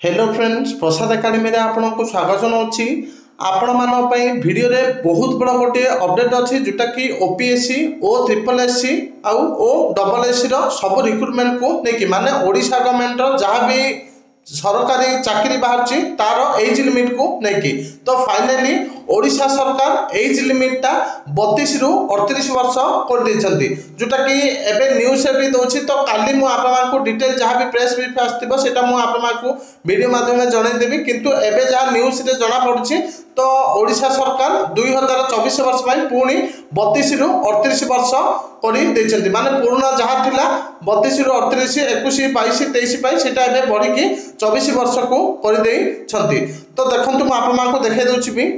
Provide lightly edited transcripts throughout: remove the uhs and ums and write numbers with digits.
Hello friends, प्रसाद academy आपको स्वागत जनावि। आपण मान भिडियो रे बहुत बड़ा गोटे अपडेट अच्छी जोटा कि ओपीएससी ओ ट्रिपल एससी आउ ओ डबल एससी सब रिक्रुटमेंट को लेकिन माने ओडिशा गवर्नमेंट जहाँ भी सरकारी चाकरी बाहर तार एज लिमिट को लेकिन तो फाइनाली ओडिशा सरकार एज लिमिटा 32 रु 38 वर्ष कर देछंती जोटा कि एबे न्यूज भी दउछि। तो काली मु आपन को डिटेल जहाँ भी प्रेस ब्रीफ आस्थिबो सेटा मु आपन को वीडियो माध्यम जणाई देबी। किंतु एबे जहाँ न्यूज रे जणा पडुछि तो ओडिशा सरकार 2024 वर्ष पई पुणी 32 रु 38 वर्ष करी देछंती माने पुराना जहाँ थिला 32 रु 38 21 22 23 पई सेटा एबे बढ़ी की 24 वर्ष को कर देछंती। तो देखंतु मु आपन को देखाई दउछि भी।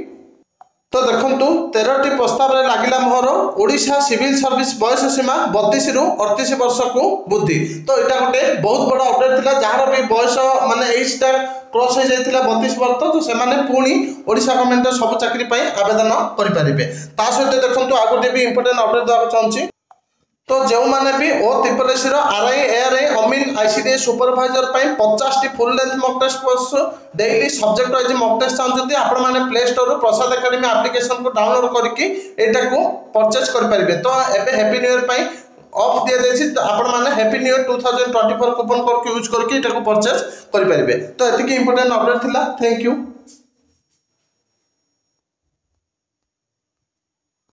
तो देखंतु 13टी प्रस्ताव रे लागिला मोहर ओडिशा सिविल सर्विस बयस सीमा 32 रु 38 वर्ष को वृद्धि। तो एटा गोटे बहुत बड़ा अपडेट थिला जहार भी बयस माने एजटा क्रॉस हो जाइतिला 32 वर्ष। तो से माने पुणी ओडिशा गवर्नमेंट सब चाकरी पई आवेदन करि परिबे। ता सहित देखंतु आ गोटे भी इंपोर्टेंट अपडेट देबा चाहूची। तो जो मैंने भी O triple SC RI ARI अमीन आईसीडीएस सुपरवाइजर 50 टी full length mock test daily subject wise mock test चाहते आपण मैंने प्ले स्टोर रू प्रसाद एकेडमी एप्लिकेशन को डाउनलोड करके एटा को परचेज कर पारिबे। तो एबे हैप्पी न्यू ईयर पई ऑफ दिया जायछि। तो आपण माने happy new year 2024 coupon code use करके एटा को परचेज कर पारिबे। तो एतिकी इंपोर्टेंट अपडेट थिला। Thank you.